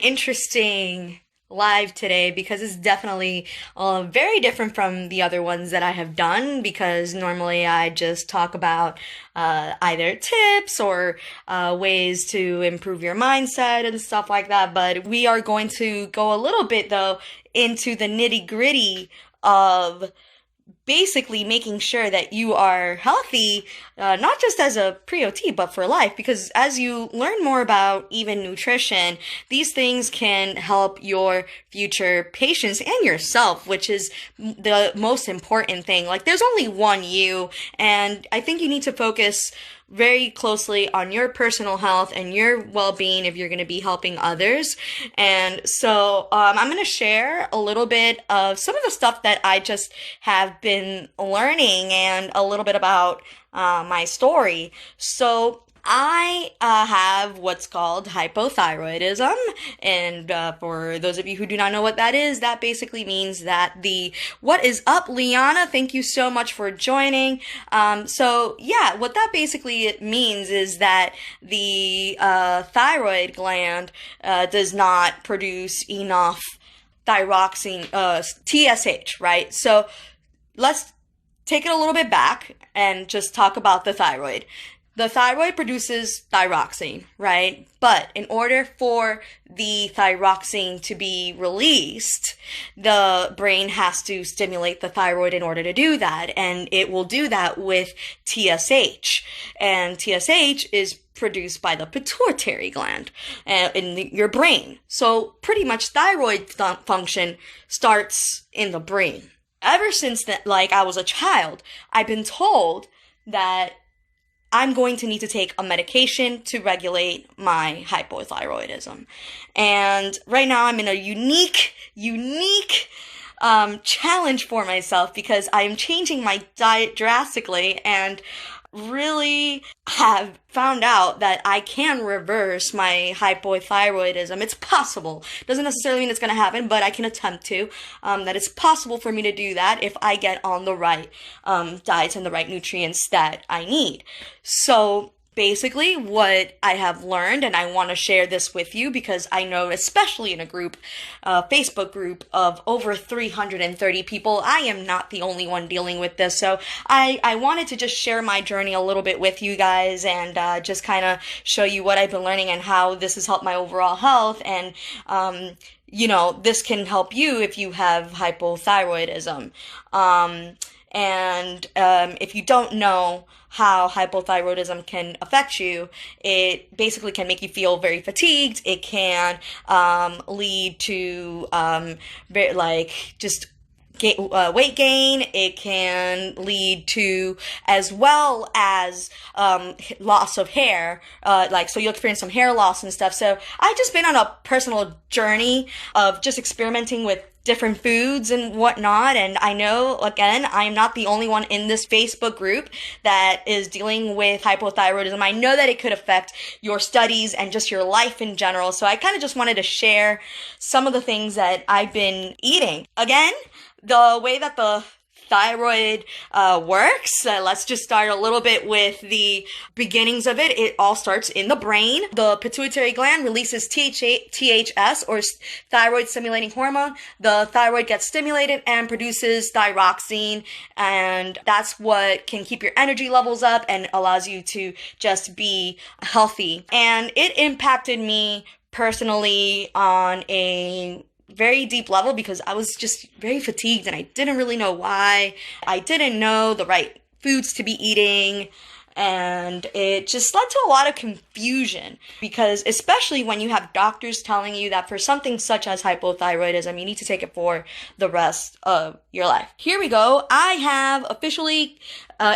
interesting live today because it's definitely very different from the other ones that I have done because normally I just talk about either tips or ways to improve your mindset and stuff like that. But we are going to go a little bit though into the nitty gritty of basically making sure that you are healthy, not just as a pre-OT, but for life. Because as you learn more about even nutrition, these things can help your future patients and yourself, which is the most important thing. Like, there's only one you, and I think you need to focus very closely on your personal health and your well-being if you're going to be helping others. And so I'm going to share a little bit of some of the stuff that I just have been learning and a little bit about my story. So I have what's called hypothyroidism, and for those of you who do not know what that is, that basically means that what is up, Liana? Thank you so much for joining. So yeah, what that basically means is that the thyroid gland does not produce enough thyroxine, TSH, right? So let's take it a little bit back and just talk about the thyroid. The thyroid produces thyroxine, right? But in order for the thyroxine to be released, the brain has to stimulate the thyroid in order to do that. And it will do that with TSH. And TSH is produced by the pituitary gland in your brain. So pretty much thyroid function starts in the brain. Ever since that, like I was a child, I've been told that I'm going to need to take a medication to regulate my hypothyroidism. And right now I'm in a unique challenge for myself because I am changing my diet drastically and really have found out that I can reverse my hypothyroidism. It's possible. Doesn't necessarily mean it's going to happen, but I can attempt to. That it's possible for me to do that if I get on the right diets and the right nutrients that I need. So basically what I have learned, and I want to share this with you because I know, especially in a group, Facebook group of over 330 people, I am not the only one dealing with this. So I wanted to just share my journey a little bit with you guys and just kind of show you what I've been learning and how this has helped my overall health. And this can help you if you have hypothyroidism. And if you don't know how hypothyroidism can affect you, it basically can make you feel very fatigued. It can lead to weight gain. It can lead to, as well as loss of hair. So you'll experience some hair loss and stuff. So I've just been on a personal journey of just experimenting with different foods and whatnot. And I know, again, I'm not the only one in this Facebook group that is dealing with hypothyroidism. I know that it could affect your studies and just your life in general. So I kind of just wanted to share some of the things that I've been eating. Again, the way that the thyroid works. Let's just start a little bit with the beginnings of it. It all starts in the brain. The pituitary gland releases THS, or thyroid stimulating hormone. The thyroid gets stimulated and produces thyroxine, and that's what can keep your energy levels up and allows you to just be healthy. And it impacted me personally on a very deep level because I was just very fatigued and I didn't really know why. I didn't know the right foods to be eating, and it just led to a lot of confusion because especially when you have doctors telling you that for something such as hypothyroidism, you need to take it for the rest of your life. Here we go. I have officially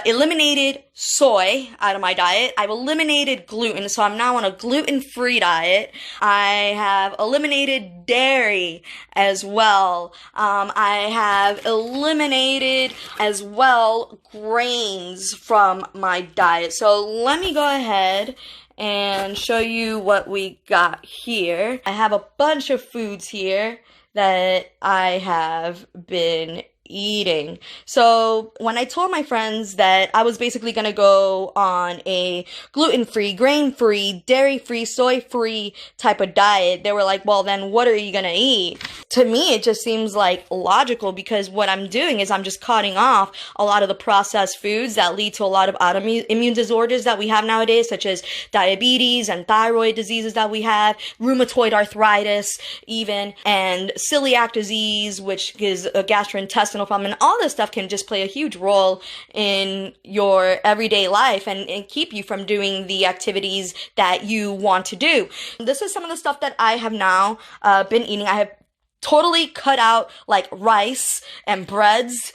eliminated soy out of my diet. I've eliminated gluten, so I'm now on a gluten-free diet. I have eliminated dairy as well. I have eliminated as well grains from my diet. So let me go ahead and show you what we got here. I have a bunch of foods here that I have been eating. So when I told my friends that I was basically going to go on a gluten-free, grain-free, dairy-free, soy-free type of diet, they were like, well, then what are you going to eat? To me, it just seems like logical, because what I'm doing is I'm just cutting off a lot of the processed foods that lead to a lot of autoimmune disorders that we have nowadays, such as diabetes and thyroid diseases that we have, rheumatoid arthritis even, and celiac disease, which is a gastrointestinal problem, and all this stuff can just play a huge role in your everyday life and keep you from doing the activities that you want to do. This is some of the stuff that I have now been eating. I have totally cut out like rice and breads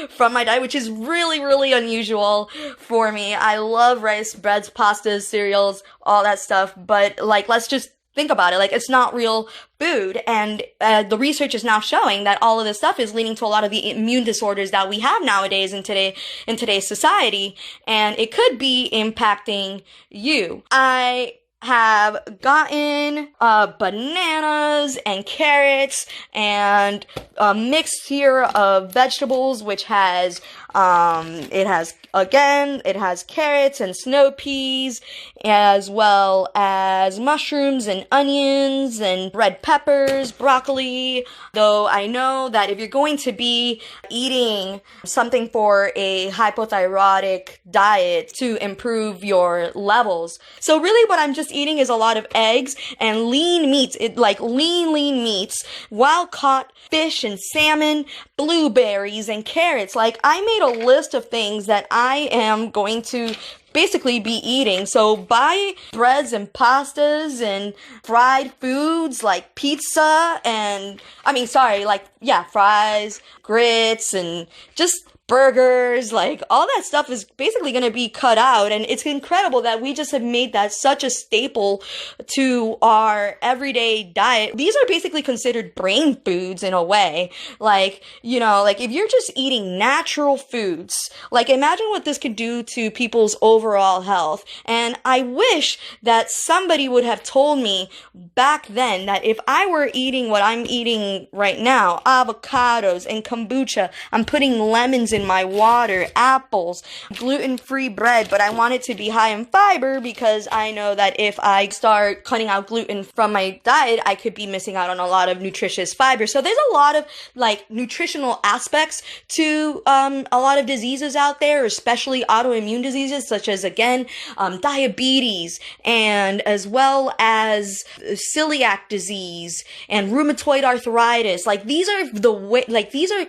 from my diet, which is really, really unusual for me. I love rice, breads, pastas, cereals, all that stuff, but like, let's just think about it. Like, it's not real food. And the research is now showing that all of this stuff is leading to a lot of the immune disorders that we have nowadays in today's society. And it could be impacting you. I have gotten bananas and carrots and a mixture of vegetables, which has it has carrots and snow peas, as well as mushrooms and onions and red peppers, broccoli. Though I know that if you're going to be eating something for a hypothyroidic diet to improve your levels. So really what I'm just eating is a lot of eggs and lean meats, lean meats, wild caught fish and salmon, blueberries and carrots. Like, I made a list of things that I am going to basically be eating. So buy breads and pastas and fried foods like pizza and, fries, grits, and just burgers, like all that stuff is basically going to be cut out. And it's incredible that we just have made that such a staple to our everyday diet. These are basically considered brain foods in a way. Like, if you're just eating natural foods, like imagine what this could do to people's overall health. And I wish that somebody would have told me back then that if I were eating what I'm eating right now, avocados and kombucha, I'm putting lemons in my water, apples, gluten-free bread, but I want it to be high in fiber because I know that if I start cutting out gluten from my diet, I could be missing out on a lot of nutritious fiber. So there's a lot of nutritional aspects to a lot of diseases out there, especially autoimmune diseases such as, again, diabetes, and as well as celiac disease and rheumatoid arthritis. These are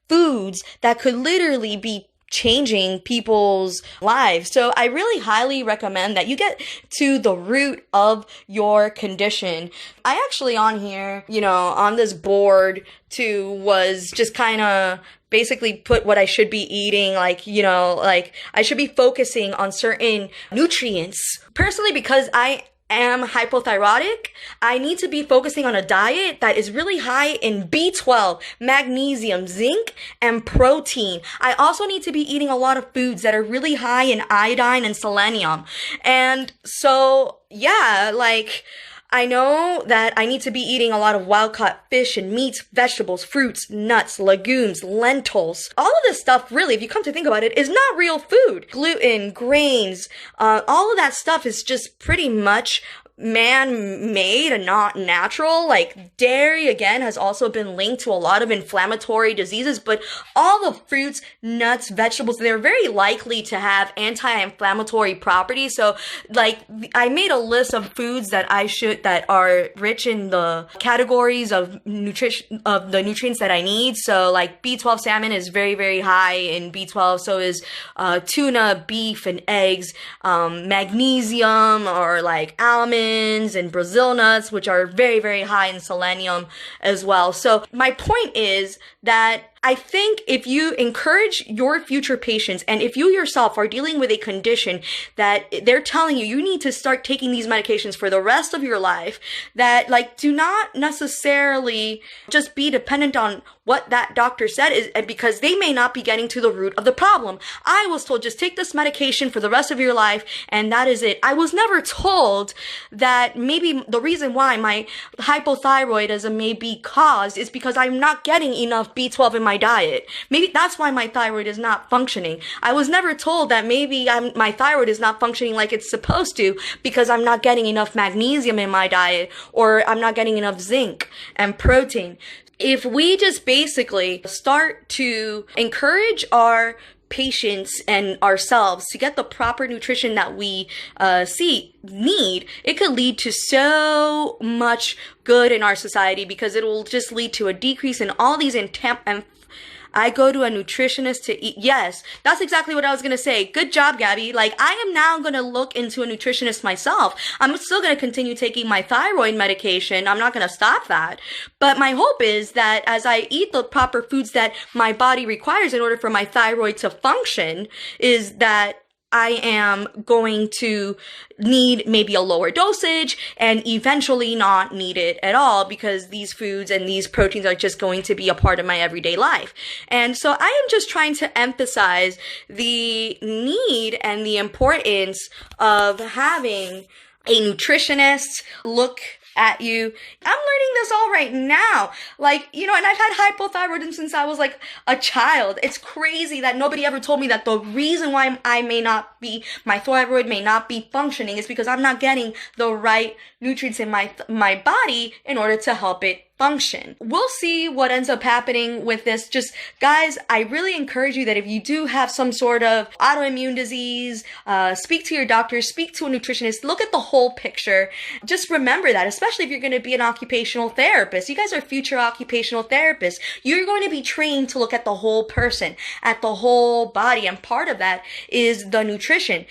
foods that could literally be changing people's lives. So I really highly recommend that you get to the root of your condition. I actually on here, on this board too, was just kind of basically put what I should be eating, I should be focusing on certain nutrients. Personally, because I am hypothyroidic, I need to be focusing on a diet that is really high in B12, magnesium, zinc, and protein. I also need to be eating a lot of foods that are really high in iodine and selenium. And so, I know that I need to be eating a lot of wild-caught fish and meats, vegetables, fruits, nuts, legumes, lentils. All of this stuff, really, if you come to think about it, is not real food. Gluten, grains, all of that stuff is just pretty much man-made and not natural. Dairy, again, has also been linked to a lot of inflammatory diseases, but all the fruits, nuts, vegetables, they're very likely to have anti-inflammatory properties. So, I made a list of foods that are rich in the categories of the nutrients that I need. So, B12 salmon is very, very high in B12. So is tuna, beef, and eggs. Magnesium, or almonds and Brazil nuts, which are very, very high in selenium as well. So my point is that I think if you encourage your future patients, and if you yourself are dealing with a condition that they're telling you need to start taking these medications for the rest of your life, that do not necessarily just be dependent on what that doctor said, because they may not be getting to the root of the problem. I was told, just take this medication for the rest of your life, and that is it. I was never told that maybe the reason why my hypothyroidism may be caused is because I'm not getting enough B12 in my diet. Maybe that's why my thyroid is not functioning. I was never told that maybe my thyroid is not functioning like it's supposed to because I'm not getting enough magnesium in my diet, or I'm not getting enough zinc and protein. If we just basically start to encourage our patients and ourselves to get the proper nutrition that we need, it could lead to so much good in our society, because it will just lead to a decrease in all these I go to a nutritionist to eat. Yes, that's exactly what I was going to say. Good job, Gabby. Like, I am now going to look into a nutritionist myself. I'm still going to continue taking my thyroid medication. I'm not going to stop that. But my hope is that as I eat the proper foods that my body requires in order for my thyroid to function, is that I am going to need maybe a lower dosage and eventually not need it at all, because these foods and these proteins are just going to be a part of my everyday life. And so I am just trying to emphasize the need and the importance of having a nutritionist look at you. I'm learning this all right now. Like, and I've had hypothyroidism since I was like a child. It's crazy that nobody ever told me that the reason why my thyroid may not be functioning is because I'm not getting the right nutrients in my body in order to help it function. We'll see what ends up happening with this. Just, guys, I really encourage you that if you do have some sort of autoimmune disease, speak to your doctor, speak to a nutritionist, look at the whole picture. Just remember that, especially if you're going to be an occupational therapist. You guys are future occupational therapists. You're going to be trained to look at the whole person, at the whole body, and part of that is the nutrition.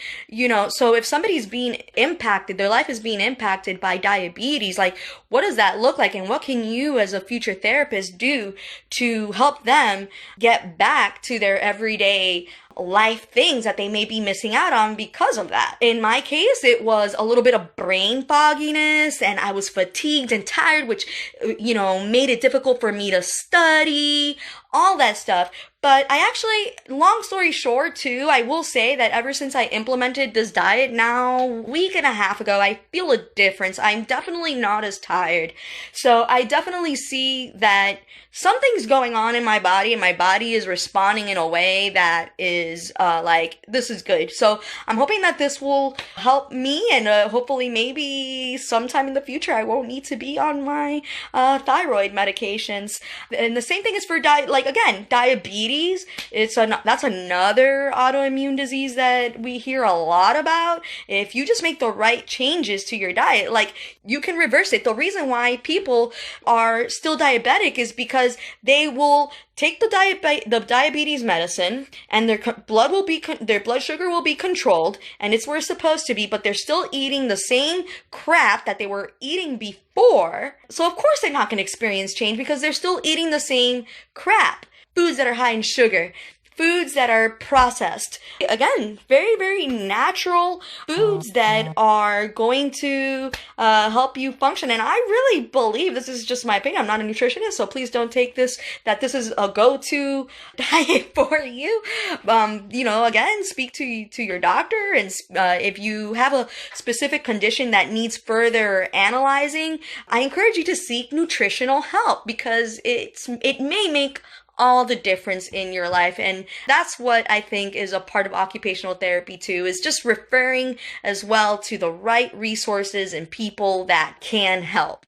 So if somebody's being impacted, their life is being impacted by diabetes, like, what does that look like, and what can you as a future therapist do to help them get back to their everyday life things that they may be missing out on because of that? In my case, it was a little bit of brain fogginess, and I was fatigued and tired, which, made it difficult for me to study, all that stuff. But I actually, long story short too, I will say that ever since I implemented this diet now, a week and a half ago, I feel a difference. I'm definitely not as tired. So I definitely see that something's going on in my body, and my body is responding in a way that is this is good. So I'm hoping that this will help me, and hopefully maybe sometime in the future I won't need to be on my thyroid medications. And the same thing is for diabetes. That's another autoimmune disease that we hear a lot about. If you just make the right changes to your diet, you can reverse it. The reason why people are still diabetic is because they will take the diabetes medicine, and their blood sugar will be controlled, and it's where it's supposed to be, but they're still eating the same crap that they were eating before. So of course they're not going to experience change, because they're still eating the same crap. Foods that are high in sugar, foods that are processed. Again, very, very natural foods that are going to help you function. And I really believe, this is just my opinion, I'm not a nutritionist, so please don't take this that this is a go-to diet for you. Again, speak to your doctor, and if you have a specific condition that needs further analyzing, I encourage you to seek nutritional help, because it may make all the difference in your life. And that's what I think is a part of occupational therapy too, is just referring as well to the right resources and people that can help.